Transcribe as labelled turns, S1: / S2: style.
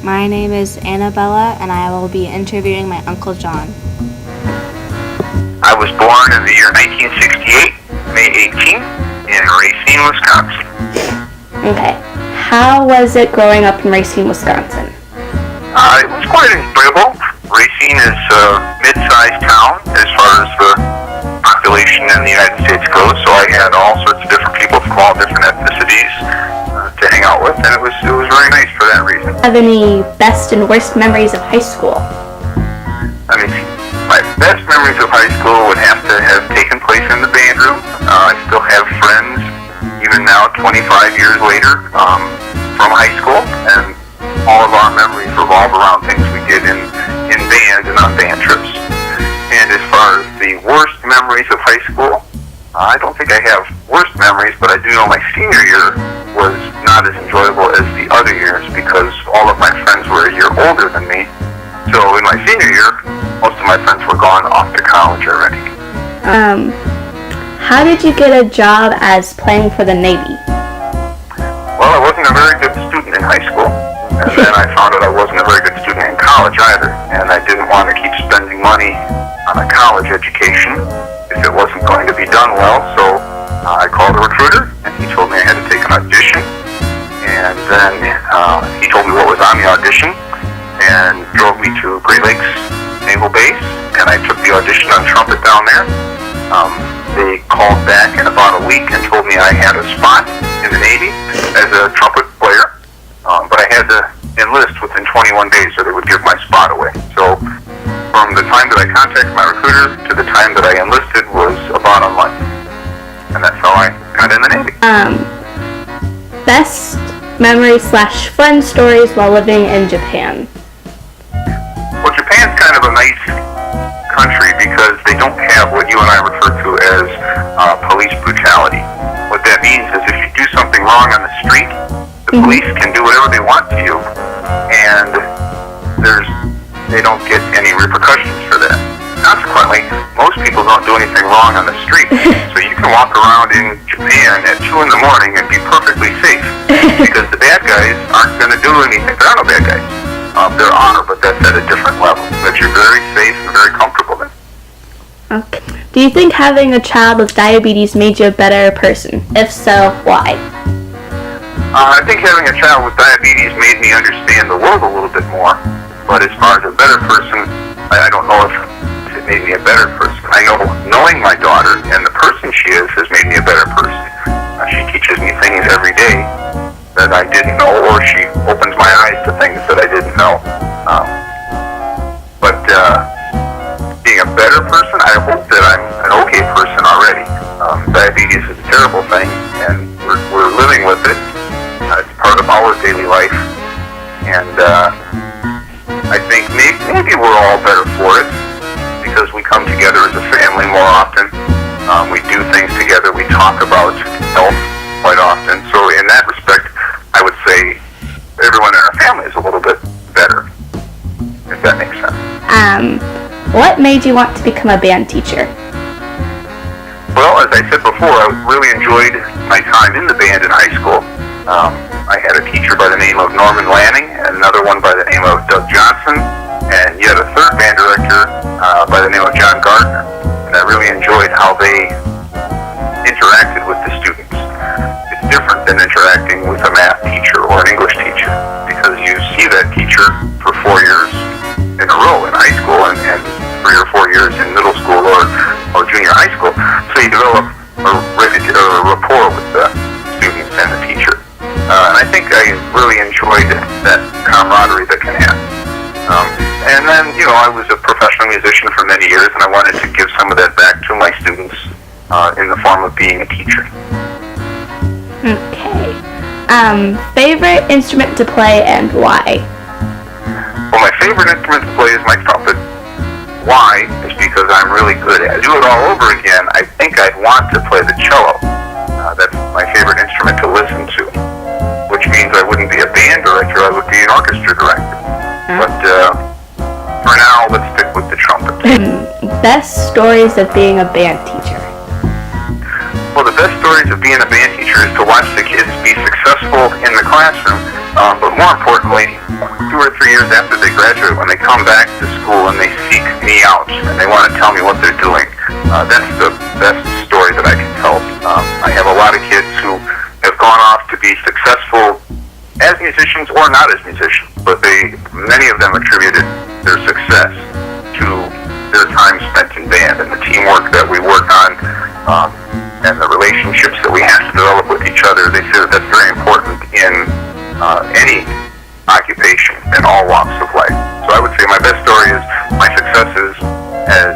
S1: My name is Annabella, and I will be interviewing my Uncle John.
S2: I was born in the year 1968, May 18th, in Racine, Wisconsin.
S1: Okay. How was it growing up in Racine, Wisconsin?
S2: It was quite enjoyable. Racine is a mid-sized town as far as the population in the United States goes, so I had all sorts of different people from all different ethnicities to hang out with, and it was very nice for that reason.
S1: Have any best and worst memories of high school?
S2: I mean, my best memories of high school would have to have taken place in the band room. I still have friends, even now, 25 years later, from high school, and all of our memories revolve around things we did in band and on band trips. And as far as the worst memories of high school, I don't think I have worst memories, but I do know my senior year was not as enjoyable as the other years because all of my friends were a year older than me. So in my senior year, most of my friends were gone off to college already.
S1: How did you get a job as playing for the Navy?
S2: Well, I wasn't a very good student in high school, and then I found out I wasn't a very good student in college either, and I didn't want to keep spending money on a college education if it wasn't going to be done well, so I called a recruiter, and he told me I had to take an audition, and then he told me what was on the audition, and drove me to Great Lakes Naval Base, and I took the audition on trumpet down there. They called back in about a week and told me I had a spot in the Navy as a trumpet player, but I had to enlist within 21 days or they would give my spot away. So from the time that I contacted my recruiter to the time that I enlisted was about a month, and that's how I got in the Navy.
S1: Best memory / fun stories while living in Japan.
S2: Well, Japan's kind of a nice country because they don't have what you and I refer to as police brutality. What that means is if you do something wrong on the street, the police can do whatever they want to you, and they don't get any repercussions for that. Consequently, most people don't do anything wrong on the street, so you can walk around in Japan at 2 in the morning and be perfectly safe because the bad guys aren't going to do anything. There are no bad guys. There are, but that's at a different level. That you're very safe and very comfortable in.
S1: Okay. Do you think having a child with diabetes made you a better person? If so, why?
S2: I think having a child with diabetes made me understand the world a little bit more. But as far as a better person, I don't know if it made me a better person. I know knowing my daughter and the person she is has made me a better person. She teaches me things every day that I didn't know, or she opens my eyes to things that I didn't know. But being a better person, I hope that I'm an okay person already. Diabetes is a terrible thing, and we're living with it. It's part of our daily life, and I think maybe we're all better for it because we come together as a family more often. We do things together. We talk about health quite often. So in that respect, I would say everyone in our family is a little bit better, if that makes sense.
S1: What made you want to become a band teacher?
S2: Well, as I said before, I really enjoyed my time in the band in high school. I had a teacher by the name of Norman Lanning, and another one by the name of Doug Johnson, and yet a third band director by the name of John Gardner. And I really enjoyed how they interacted with the students. It's different than interacting with a math teacher or an English teacher, because you see that teacher for 4 years in a row in high school and 3 or 4 years in middle school or junior high school. So you develop a rapport with the students and the teacher. And I think I really enjoyed that camaraderie that can happen. And then, I was a professional musician for many years, and I wanted to give some of that back to my students in the form of being a teacher.
S1: Okay. Favorite instrument to play and why?
S2: Well, my favorite instrument to play is my trumpet. Why? Is because I'm really good at it. Do it all over again, I think I'd want to play the cello. That's my favorite instrument to listen to, which means I wouldn't be a band director, I would be an orchestra director. But for now, let's stick with the trumpet.
S1: Best stories of being a band teacher?
S2: Well, the best stories of being a band teacher is to watch the kids be successful in the classroom, but more importantly, to 2 or 3 years after they graduate, when they come back to school and they seek me out and they want to tell me what they're doing, that's the best story that I can tell. I have a lot of kids who have gone off to be successful as musicians or not as musicians, but many of them attributed their success to their time spent in band and the teamwork that we work on, and the relationships that we have to develop with each other. They say that that's very important in any occupation in all walks of life. So I would say my best story is my successes as